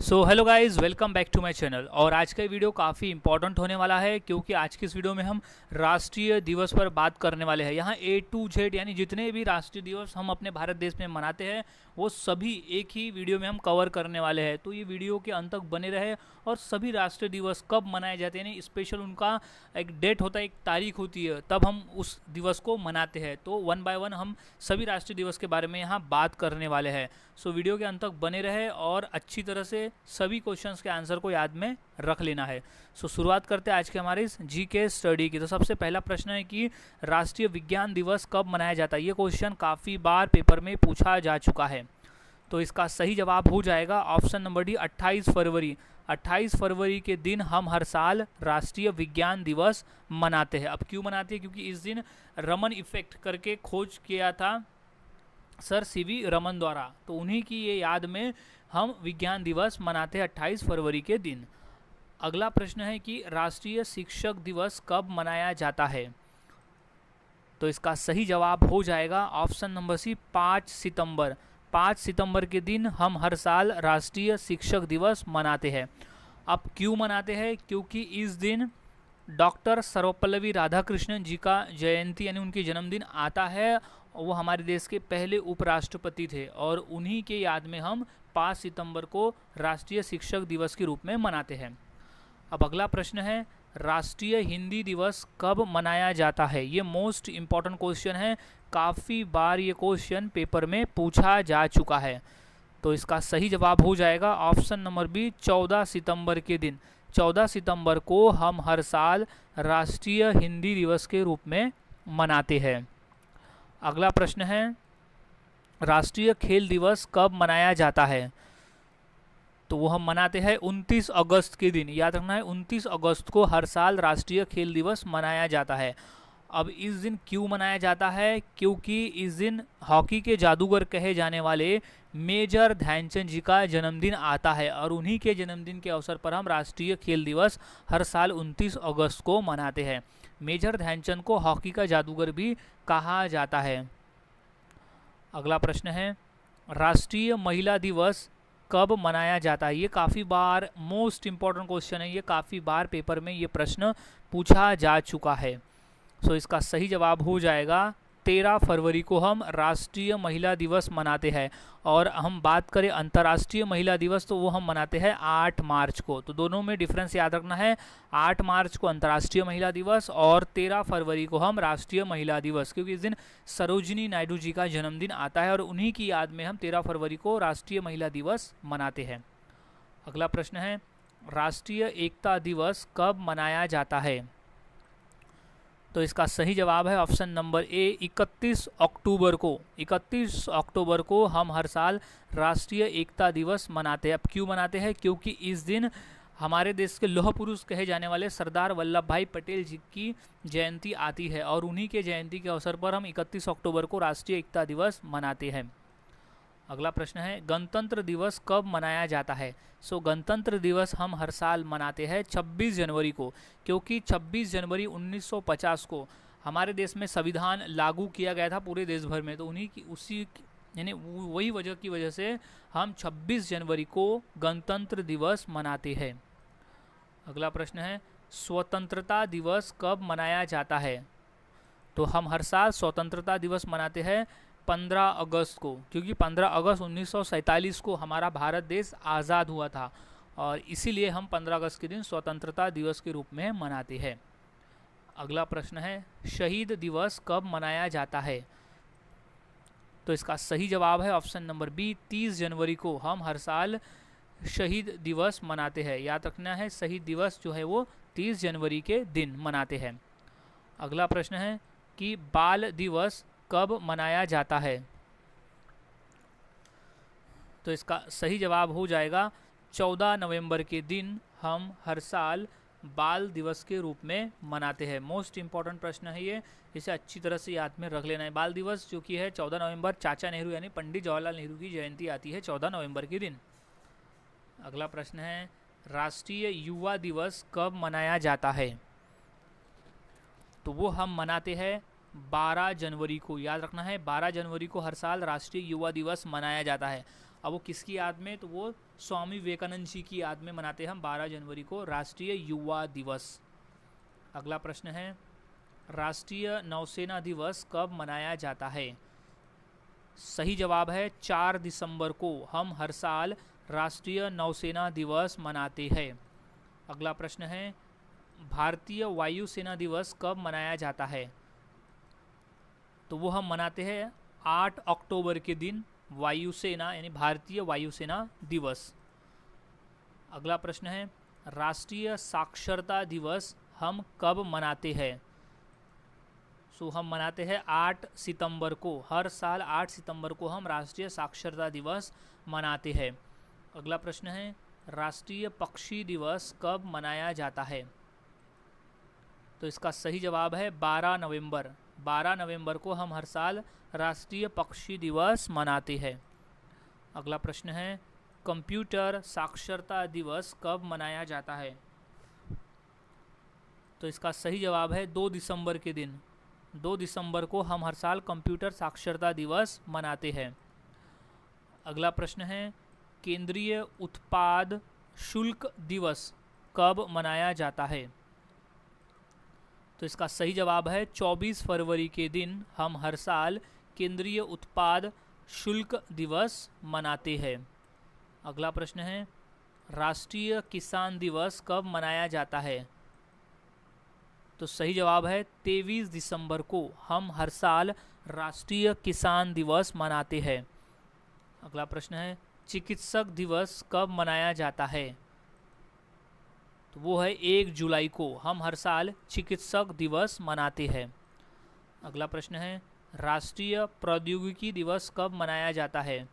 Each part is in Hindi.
So hello guys, welcome back to my channel. और आज का वीडियो काफ़ी इंपॉर्टेंट होने वाला है क्योंकि आज की इस वीडियो में हम राष्ट्रीय दिवस पर बात करने वाले हैं। यहाँ ए टू जेड यानी जितने भी राष्ट्रीय दिवस हम अपने भारत देश में मनाते हैं वो सभी एक ही वीडियो में हम कवर करने वाले हैं। तो ये वीडियो के अंत तक बने रहे और सभी राष्ट्रीय दिवस कब मनाए जाते हैं, यानी स्पेशल उनका एक डेट होता है, एक तारीख होती है, तब हम उस दिवस को मनाते हैं। तो वन बाय वन हम सभी राष्ट्रीय दिवस के बारे में यहाँ बात करने वाले हैं। सो वीडियो के अंत तक बने रहे और अच्छी तरह से सभी क्वेश्चंस के आंसर को याद में रख लेना है। सो शुरुआत करते हैं आज के हमारे इस जीके स्टडी की। तो सबसे पहला प्रश्न है कि राष्ट्रीय विज्ञान दिवस कब मनाया जाता है। ये क्वेश्चन काफ़ी बार पेपर में पूछा जा चुका है। तो इसका सही जवाब हो जाएगा ऑप्शन नंबर डी, 28 फरवरी। 28 फरवरी के दिन हम हर साल राष्ट्रीय विज्ञान दिवस मनाते हैं। अब क्यों मनाते हैं? क्योंकि इस दिन रमन इफेक्ट करके खोज किया था सर सीवी रमन द्वारा। तो उन्हीं की ये याद में हम विज्ञान दिवस मनाते हैं 28 फरवरी के दिन। अगला प्रश्न है कि राष्ट्रीय शिक्षक दिवस कब मनाया जाता है। तो इसका सही जवाब हो जाएगा ऑप्शन नंबर सी, 5 सितंबर। 5 सितंबर के दिन हम हर साल राष्ट्रीय शिक्षक दिवस मनाते हैं। अब क्यों मनाते हैं? क्योंकि इस दिन डॉक्टर सर्वपल्लवी राधाकृष्णन जी का जयंती यानी उनकी जन्मदिन आता है। वो हमारे देश के पहले उपराष्ट्रपति थे और उन्हीं के याद में हम 5 सितंबर को राष्ट्रीय शिक्षक दिवस के रूप में मनाते हैं। अब अगला प्रश्न है, राष्ट्रीय हिंदी दिवस कब मनाया जाता है। ये मोस्ट इम्पॉर्टेंट क्वेश्चन है, काफ़ी बार ये क्वेश्चन पेपर में पूछा जा चुका है। तो इसका सही जवाब हो जाएगा ऑप्शन नंबर बी, 14 सितंबर के दिन। 14 सितंबर को हम हर साल राष्ट्रीय हिंदी दिवस के रूप में मनाते हैं। अगला प्रश्न है, राष्ट्रीय खेल दिवस कब मनाया जाता है। तो वो हम मनाते हैं 29 अगस्त के दिन। याद रखना है, 29 अगस्त को हर साल राष्ट्रीय खेल दिवस मनाया जाता है। अब इस दिन क्यों मनाया जाता है? क्योंकि इस दिन हॉकी के जादूगर कहे जाने वाले मेजर ध्यानचंद जी का जन्मदिन आता है और उन्हीं के जन्मदिन के अवसर पर हम राष्ट्रीय खेल दिवस हर साल 29 अगस्त को मनाते हैं। मेजर ध्यानचंद को हॉकी का जादूगर भी कहा जाता है। अगला प्रश्न है, राष्ट्रीय महिला दिवस कब मनाया जाता है। ये काफ़ी बार मोस्ट इम्पॉर्टेंट क्वेश्चन है, ये काफ़ी बार पेपर में ये प्रश्न पूछा जा चुका है। सो इसका सही जवाब हो जाएगा 13 फरवरी को हम राष्ट्रीय महिला दिवस मनाते हैं। और हम बात करें अंतर्राष्ट्रीय महिला दिवस तो वो हम मनाते हैं 8 मार्च को। तो दोनों में डिफरेंस याद रखना है, 8 मार्च को अंतर्राष्ट्रीय महिला दिवस और 13 फरवरी को हम राष्ट्रीय महिला दिवस, क्योंकि इस दिन सरोजिनी नायडू जी का जन्मदिन आता है और उन्हीं की याद में हम 13 फरवरी को राष्ट्रीय महिला दिवस मनाते हैं। अगला प्रश्न है, राष्ट्रीय एकता दिवस कब मनाया जाता है। तो इसका सही जवाब है ऑप्शन नंबर ए, 31 अक्टूबर को। 31 अक्टूबर को हम हर साल राष्ट्रीय एकता दिवस मनाते हैं। अब क्यों मनाते हैं? क्योंकि इस दिन हमारे देश के लौह पुरुष कहे जाने वाले सरदार वल्लभ भाई पटेल जी की जयंती आती है और उन्हीं के जयंती के अवसर पर हम 31 अक्टूबर को राष्ट्रीय एकता दिवस मनाते हैं। अगला प्रश्न है, गणतंत्र दिवस कब मनाया जाता है। सो गणतंत्र दिवस हम हर साल मनाते हैं 26 जनवरी को, क्योंकि 26 जनवरी 1950 को हमारे देश में संविधान लागू किया गया था पूरे देश भर में। तो उन्हीं की यानी वही वजह की वजह से हम 26 जनवरी को गणतंत्र दिवस मनाते हैं। अगला प्रश्न है, स्वतंत्रता दिवस कब मनाया जाता है। तो हम हर साल स्वतंत्रता दिवस मनाते हैं 15 अगस्त को, क्योंकि 15 अगस्त 1947 को हमारा भारत देश आज़ाद हुआ था और इसीलिए हम 15 अगस्त के दिन स्वतंत्रता दिवस के रूप में मनाते हैं। अगला प्रश्न है, शहीद दिवस कब मनाया जाता है। तो इसका सही जवाब है ऑप्शन नंबर बी, 30 जनवरी को हम हर साल शहीद दिवस मनाते हैं। याद रखना है, शहीद दिवस जो है वो 30 जनवरी के दिन मनाते हैं। अगला प्रश्न है कि बाल दिवस कब मनाया जाता है। तो इसका सही जवाब हो जाएगा 14 नवंबर के दिन हम हर साल बाल दिवस के रूप में मनाते हैं। मोस्ट इम्पॉर्टेंट प्रश्न है ये, इसे अच्छी तरह से याद में रख लेना है। बाल दिवस जो कि है 14 नवंबर, चाचा नेहरू यानी पंडित जवाहरलाल नेहरू की जयंती आती है 14 नवंबर के दिन। अगला प्रश्न है, राष्ट्रीय युवा दिवस कब मनाया जाता है। तो वो हम मनाते हैं 12 जनवरी को। याद रखना है, 12 जनवरी को हर साल राष्ट्रीय युवा दिवस मनाया जाता है। अब वो किसकी याद में, तो वो स्वामी विवेकानंद जी की याद में मनाते हैं हम 12 जनवरी को राष्ट्रीय युवा दिवस। अगला प्रश्न है, राष्ट्रीय नौसेना दिवस कब मनाया जाता है? सही जवाब है 4 दिसंबर को हम हर साल राष्ट्रीय नौसेना दिवस मनाते हैं। अगला प्रश्न है, भारतीय वायुसेना दिवस कब मनाया जाता है? तो वो हम मनाते हैं 8 अक्टूबर के दिन, वायुसेना यानी भारतीय वायुसेना दिवस। अगला प्रश्न है, राष्ट्रीय साक्षरता दिवस हम कब मनाते हैं? सो हम मनाते हैं 8 सितंबर को, हर साल 8 सितंबर को हम राष्ट्रीय साक्षरता दिवस मनाते हैं। अगला प्रश्न है, राष्ट्रीय पक्षी दिवस कब मनाया जाता है? तो इसका सही जवाब है 12 नवंबर। 12 नवंबर को हम हर साल राष्ट्रीय पक्षी दिवस मनाते हैं। अगला प्रश्न है, कंप्यूटर साक्षरता दिवस कब मनाया जाता है? तो इसका सही जवाब है 2 दिसंबर के दिन। 2 दिसंबर को हम हर साल कंप्यूटर साक्षरता दिवस मनाते हैं। अगला प्रश्न है, केंद्रीय उत्पाद शुल्क दिवस कब मनाया जाता है? तो इसका सही जवाब है 24 फरवरी के दिन हम हर साल केंद्रीय उत्पाद शुल्क दिवस मनाते हैं। अगला प्रश्न है, राष्ट्रीय किसान दिवस कब मनाया जाता है? तो सही जवाब है 23 दिसंबर को हम हर साल राष्ट्रीय किसान दिवस मनाते हैं। अगला प्रश्न है, चिकित्सक दिवस कब मनाया जाता है? तो वो है 1 जुलाई को हम हर साल चिकित्सक दिवस मनाते हैं। अगला प्रश्न है, राष्ट्रीय प्रौद्योगिकी दिवस कब मनाया जाता है?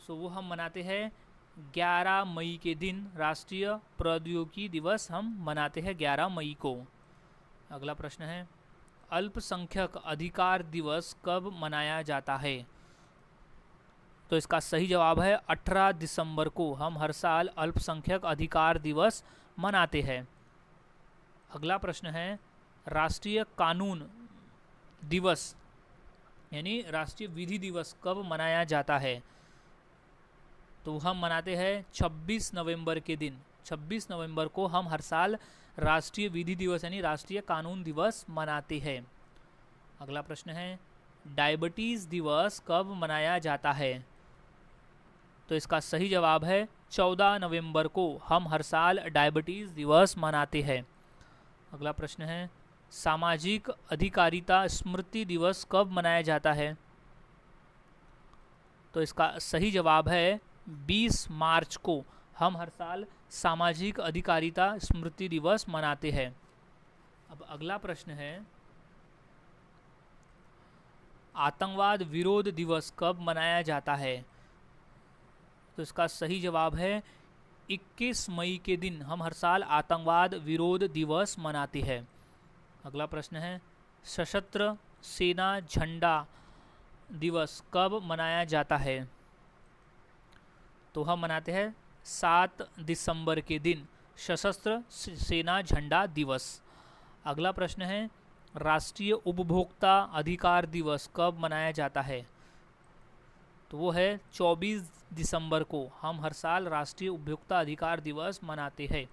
सो वो हम मनाते हैं 11 मई के दिन, राष्ट्रीय प्रौद्योगिकी दिवस हम मनाते हैं 11 मई को। अगला प्रश्न है, अल्पसंख्यक अधिकार दिवस कब मनाया जाता है? तो इसका सही जवाब है 18 दिसंबर को हम हर साल अल्पसंख्यक अधिकार दिवस मनाते हैं। अगला प्रश्न है, राष्ट्रीय कानून दिवस यानी राष्ट्रीय विधि दिवस कब मनाया जाता है? तो हम मनाते हैं 26 नवंबर के दिन। 26 नवंबर को हम हर साल राष्ट्रीय विधि दिवस यानी राष्ट्रीय कानून दिवस मनाते हैं। अगला प्रश्न है, डायबिटीज़ दिवस कब मनाया जाता है? तो इसका सही जवाब है 14 नवंबर को हम हर साल डायबिटीज़ दिवस मनाते हैं। अगला प्रश्न है, सामाजिक अधिकारिता स्मृति दिवस कब मनाया जाता है? तो इसका सही जवाब है 20 मार्च को हम हर साल सामाजिक अधिकारिता स्मृति दिवस मनाते हैं। अब अगला प्रश्न है, आतंकवाद विरोध दिवस कब मनाया जाता है? तो इसका सही जवाब है 21 मई के दिन हम हर साल आतंकवाद विरोध दिवस मनाते हैं। अगला प्रश्न है, सशस्त्र सेना झंडा दिवस कब मनाया जाता है? तो हम मनाते हैं 7 दिसंबर के दिन, सशस्त्र सेना झंडा दिवस। अगला प्रश्न है, राष्ट्रीय उपभोक्ता अधिकार दिवस कब मनाया जाता है? तो वो है 24 दिसंबर को हम हर साल राष्ट्रीय उपभोक्ता अधिकार दिवस मनाते हैं।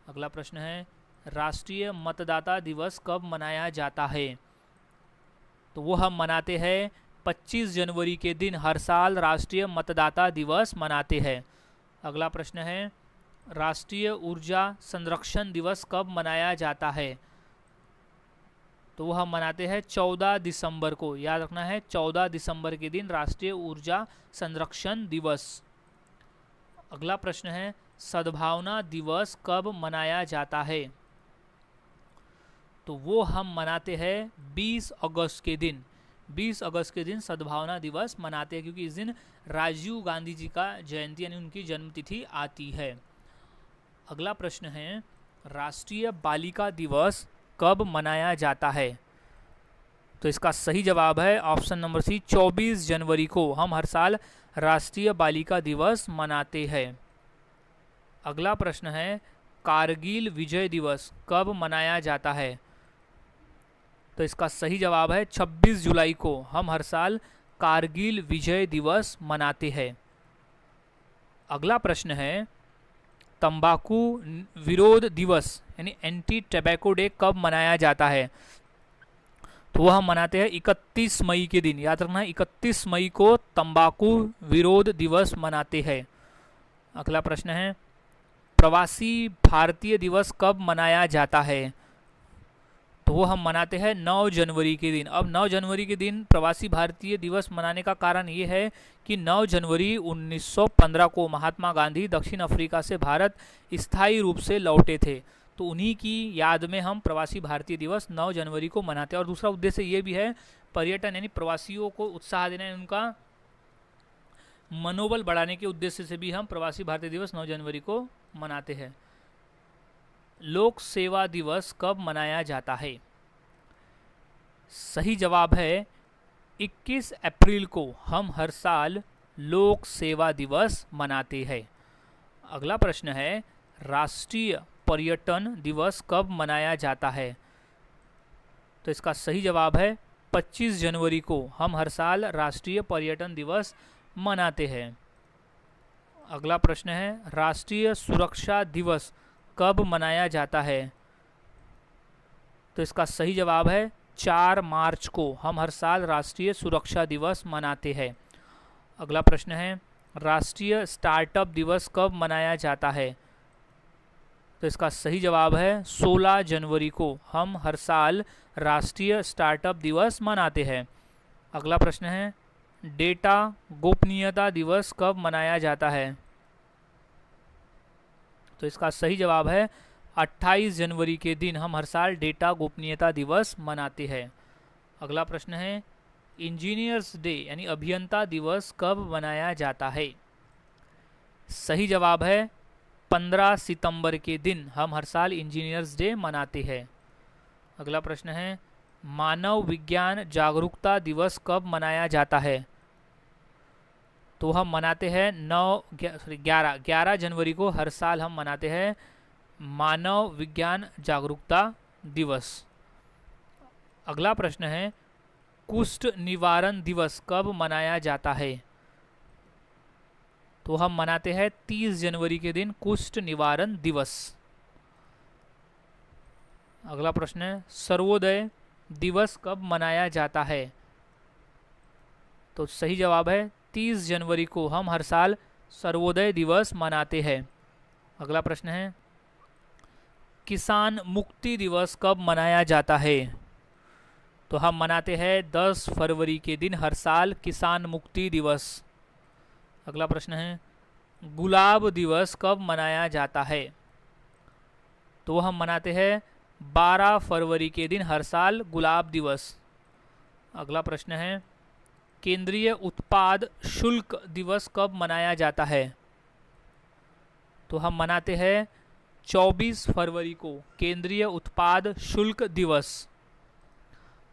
अगला प्रश्न है, राष्ट्रीय मतदाता दिवस कब मनाया जाता है? तो वो हम मनाते हैं 25 जनवरी के दिन हर साल राष्ट्रीय मतदाता दिवस मनाते हैं। अगला प्रश्न है, राष्ट्रीय ऊर्जा संरक्षण दिवस कब मनाया जाता है? तो वो हम मनाते हैं 14 दिसंबर को, याद रखना है 14 दिसंबर के दिन राष्ट्रीय ऊर्जा संरक्षण दिवस। अगला प्रश्न है, सद्भावना दिवस कब मनाया जाता है? तो वो हम मनाते हैं 20 अगस्त के दिन। 20 अगस्त के दिन सद्भावना दिवस मनाते हैं क्योंकि इस दिन राजीव गांधी जी का जयंती यानी उनकी जन्मतिथि आती है। अगला प्रश्न है, राष्ट्रीय बालिका दिवस कब मनाया जाता है? तो इसका सही जवाब है ऑप्शन नंबर सी, 24 जनवरी को हम हर साल राष्ट्रीय बालिका दिवस मनाते हैं। अगला प्रश्न है, कारगिल विजय दिवस कब मनाया जाता है? तो इसका सही जवाब है 26 जुलाई को हम हर साल कारगिल विजय दिवस मनाते हैं? अगला प्रश्न है, तंबाकू विरोध दिवस यानी एंटी टबैको डे कब मनाया जाता है? तो वह हम मनाते हैं 31 मई के दिन। याद रखना है, 31 मई को तंबाकू विरोध दिवस मनाते हैं। अगला प्रश्न है, प्रवासी भारतीय दिवस कब मनाया जाता है? तो वो हम मनाते हैं 9 जनवरी के दिन। अब 9 जनवरी के दिन प्रवासी भारतीय दिवस मनाने का कारण ये है कि 9 जनवरी 1915 को महात्मा गांधी दक्षिण अफ्रीका से भारत स्थायी रूप से लौटे थे, तो उन्हीं की याद में हम प्रवासी भारतीय दिवस 9 जनवरी को मनाते हैं। और दूसरा उद्देश्य ये भी है, पर्यटन यानी प्रवासियों को उत्साह देना, उनका मनोबल बढ़ाने के उद्देश्य से भी हम प्रवासी भारतीय दिवस 9 जनवरी को मनाते हैं। लोक सेवा दिवस कब मनाया जाता है? सही जवाब है 21 अप्रैल को हम हर साल लोक सेवा दिवस मनाते हैं। अगला प्रश्न है, राष्ट्रीय पर्यटन दिवस कब मनाया जाता है? तो इसका सही जवाब है 25 जनवरी को हम हर साल राष्ट्रीय पर्यटन दिवस मनाते हैं। अगला प्रश्न है, राष्ट्रीय सुरक्षा दिवस कब मनाया जाता है? तो इसका सही जवाब है 4 मार्च को हम हर साल राष्ट्रीय सुरक्षा दिवस मनाते हैं। अगला प्रश्न है, राष्ट्रीय स्टार्टअप दिवस कब मनाया जाता है? तो इसका सही जवाब है 16 जनवरी को हम हर साल राष्ट्रीय स्टार्टअप दिवस मनाते हैं। अगला प्रश्न है, डेटा गोपनीयता दिवस कब मनाया जाता है? तो इसका सही जवाब है 28 जनवरी के दिन हम हर साल डेटा गोपनीयता दिवस मनाते हैं। अगला प्रश्न है, इंजीनियर्स डे यानी अभियंता दिवस कब मनाया जाता है? सही जवाब है 15 सितंबर के दिन हम हर साल इंजीनियर्स डे मनाते हैं। अगला प्रश्न है, मानव विज्ञान जागरूकता दिवस कब मनाया जाता है? तो हम मनाते हैं 11 जनवरी को हर साल हम मनाते हैं मानव विज्ञान जागरूकता दिवस। अगला प्रश्न है, कुष्ठ निवारण दिवस कब मनाया जाता है? तो हम मनाते हैं 30 जनवरी के दिन कुष्ठ निवारण दिवस। अगला प्रश्न है, सर्वोदय दिवस कब मनाया जाता है? तो सही जवाब है 30 जनवरी को हम हर साल सर्वोदय दिवस मनाते हैं। अगला प्रश्न है, किसान मुक्ति दिवस कब मनाया जाता है? तो हम मनाते हैं 10 फरवरी के दिन हर साल किसान मुक्ति दिवस। अगला प्रश्न है, गुलाब दिवस कब मनाया जाता है? तो हम मनाते हैं 12 फरवरी के दिन हर साल गुलाब दिवस। अगला प्रश्न है, केंद्रीय उत्पाद शुल्क दिवस कब मनाया जाता है? तो हम मनाते हैं 24 फरवरी को केंद्रीय उत्पाद शुल्क दिवस।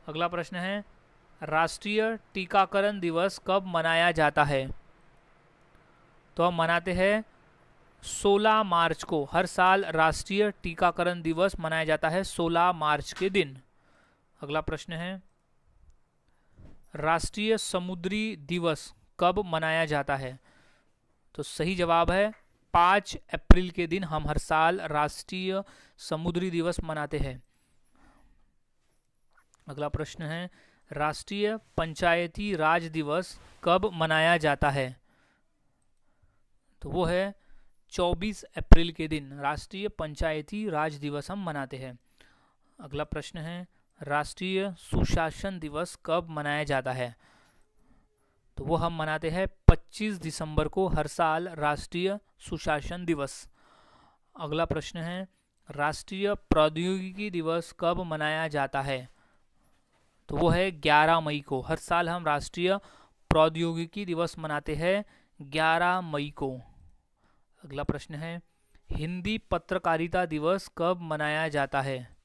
अगला प्रश्न है, राष्ट्रीय टीकाकरण दिवस कब मनाया जाता है? तो हम मनाते हैं 16 मार्च को हर साल राष्ट्रीय टीकाकरण दिवस मनाया जाता है 16 मार्च के दिन। अगला प्रश्न है, राष्ट्रीय समुद्री दिवस कब मनाया जाता है? तो सही जवाब है 5 अप्रैल के दिन हम हर साल राष्ट्रीय समुद्री दिवस मनाते हैं। अगला प्रश्न है, राष्ट्रीय पंचायती राज दिवस कब मनाया जाता है? तो वो है 24 अप्रैल के दिन राष्ट्रीय पंचायती राज दिवस हम मनाते हैं। अगला प्रश्न है, राष्ट्रीय सुशासन दिवस कब मनाया जाता है? तो वो हम मनाते हैं 25 दिसंबर को हर साल राष्ट्रीय सुशासन दिवस। अगला प्रश्न है, राष्ट्रीय प्रौद्योगिकी दिवस कब मनाया जाता है? तो वो है 11 मई को। हर साल हम राष्ट्रीय प्रौद्योगिकी दिवस मनाते हैं 11 मई को। अगला प्रश्न है, हिंदी पत्रकारिता दिवस कब मनाया जाता है?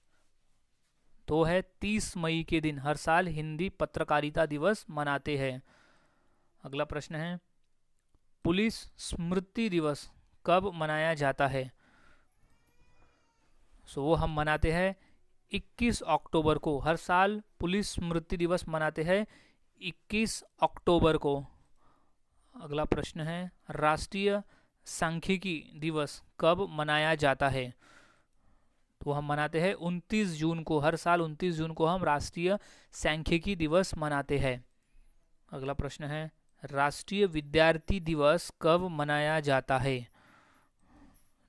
तो है 30 मई के दिन हर साल हिंदी पत्रकारिता दिवस मनाते हैं। अगला प्रश्न है, पुलिस स्मृति दिवस कब मनाया जाता है? सो वो हम मनाते हैं 21 अक्टूबर को। हर साल पुलिस स्मृति दिवस मनाते हैं 21 अक्टूबर को। अगला प्रश्न है राष्ट्रीय सांख्यिकी दिवस कब मनाया जाता है? तो हम मनाते हैं 29 जून को। हर साल 29 जून को हम राष्ट्रीय सांख्यिकी दिवस मनाते हैं। अगला प्रश्न है राष्ट्रीय विद्यार्थी दिवस कब मनाया जाता है?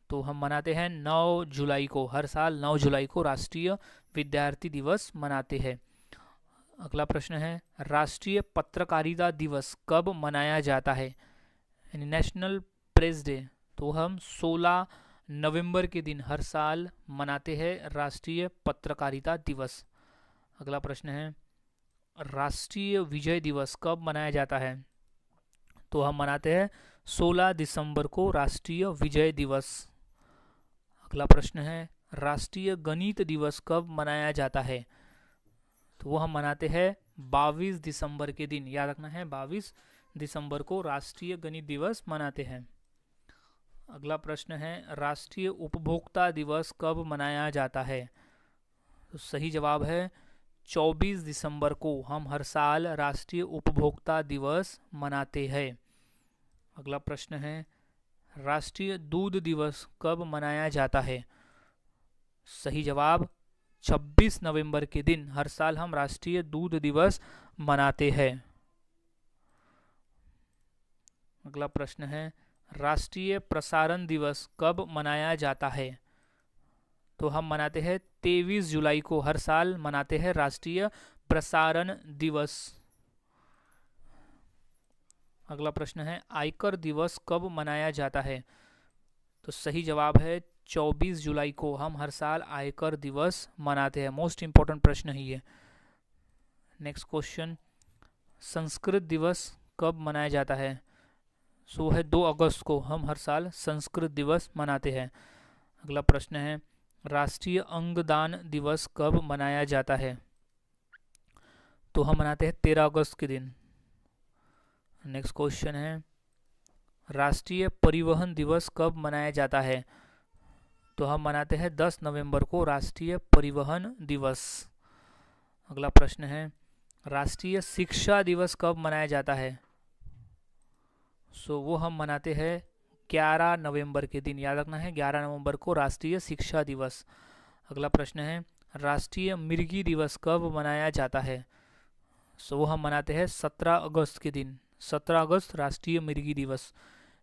तो हम मनाते हैं 9 जुलाई को। हर साल 9 जुलाई को राष्ट्रीय विद्यार्थी दिवस मनाते हैं। अगला प्रश्न है राष्ट्रीय पत्रकारिता दिवस कब मनाया जाता है? यानी नेशनल प्रेस डे। तो हम 16 नवंबर के दिन हर साल मनाते हैं राष्ट्रीय पत्रकारिता दिवस। अगला प्रश्न है राष्ट्रीय विजय दिवस कब मनाया जाता है? तो हम मनाते हैं 16 दिसंबर को राष्ट्रीय विजय दिवस। अगला प्रश्न है राष्ट्रीय गणित दिवस कब मनाया जाता है? तो वो हम मनाते हैं 22 दिसंबर के दिन। याद रखना है 22 दिसंबर को राष्ट्रीय गणित दिवस मनाते हैं। अगला प्रश्न है राष्ट्रीय उपभोक्ता दिवस कब मनाया जाता है? तो सही जवाब है 24 दिसंबर को हम हर साल राष्ट्रीय उपभोक्ता दिवस मनाते हैं। अगला प्रश्न है राष्ट्रीय दूध दिवस कब मनाया जाता है? सही जवाब 26 नवंबर के दिन हर साल हम राष्ट्रीय दूध दिवस मनाते हैं। अगला प्रश्न है राष्ट्रीय प्रसारण दिवस कब मनाया जाता है? तो हम मनाते हैं 23 जुलाई को। हर साल मनाते हैं राष्ट्रीय प्रसारण दिवस। अगला प्रश्न है आयकर दिवस कब मनाया जाता है? तो सही जवाब है 24 जुलाई को हम हर साल आयकर दिवस मनाते हैं। मोस्ट इंपॉर्टेंट प्रश्न है ये। नेक्स्ट क्वेश्चन संस्कृत दिवस कब मनाया जाता है? सो है 2 अगस्त को हम हर साल संस्कृत दिवस मनाते हैं। अगला प्रश्न है राष्ट्रीय अंगदान दिवस कब मनाया जाता है? तो हम मनाते हैं 13 अगस्त के दिन। नेक्स्ट क्वेश्चन है राष्ट्रीय परिवहन दिवस कब मनाया जाता है? तो हम मनाते हैं 10 नवंबर को राष्ट्रीय परिवहन दिवस। अगला प्रश्न है राष्ट्रीय शिक्षा दिवस कब मनाया जाता है? वो हम मनाते हैं 11 नवंबर के दिन। याद रखना है 11 नवंबर को राष्ट्रीय शिक्षा दिवस। अगला प्रश्न है राष्ट्रीय मिर्गी दिवस कब मनाया जाता है? वो हम मनाते हैं 17 अगस्त के दिन। 17 अगस्त राष्ट्रीय मिर्गी दिवस।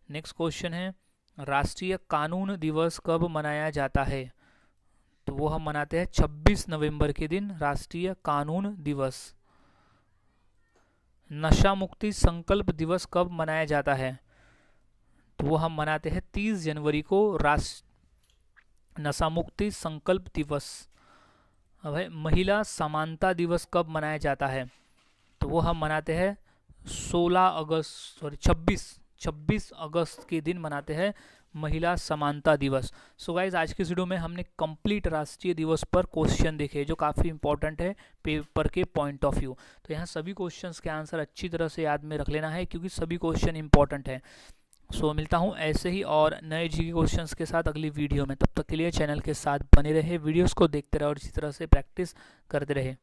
नेक्स्ट क्वेश्चन है राष्ट्रीय कानून दिवस कब मनाया जाता है? तो वो हम मनाते हैं 26 नवंबर के दिन राष्ट्रीय कानून दिवस। नशा मुक्ति संकल्प दिवस कब मनाया जाता है? तो वो हम मनाते हैं 30 जनवरी को नशा मुक्ति संकल्प दिवस। अब है महिला समानता दिवस कब मनाया जाता है? तो वो हम मनाते हैं 26 अगस्त के दिन मनाते हैं महिला समानता दिवस। सो गाइज आज की वीडियो में हमने कंप्लीट राष्ट्रीय दिवस पर क्वेश्चन देखे जो काफ़ी इंपॉर्टेंट है पेपर के पॉइंट ऑफ व्यू। तो यहाँ सभी क्वेश्चंस के आंसर अच्छी तरह से याद में रख लेना है क्योंकि सभी क्वेश्चन इंपॉर्टेंट है। सो मिलता हूँ ऐसे ही और नए जीके क्वेश्चंस के साथ अगली वीडियो में। तब तक के लिए चैनल के साथ बने रहे, वीडियोस को देखते रहे और इसी तरह से प्रैक्टिस करते रहे।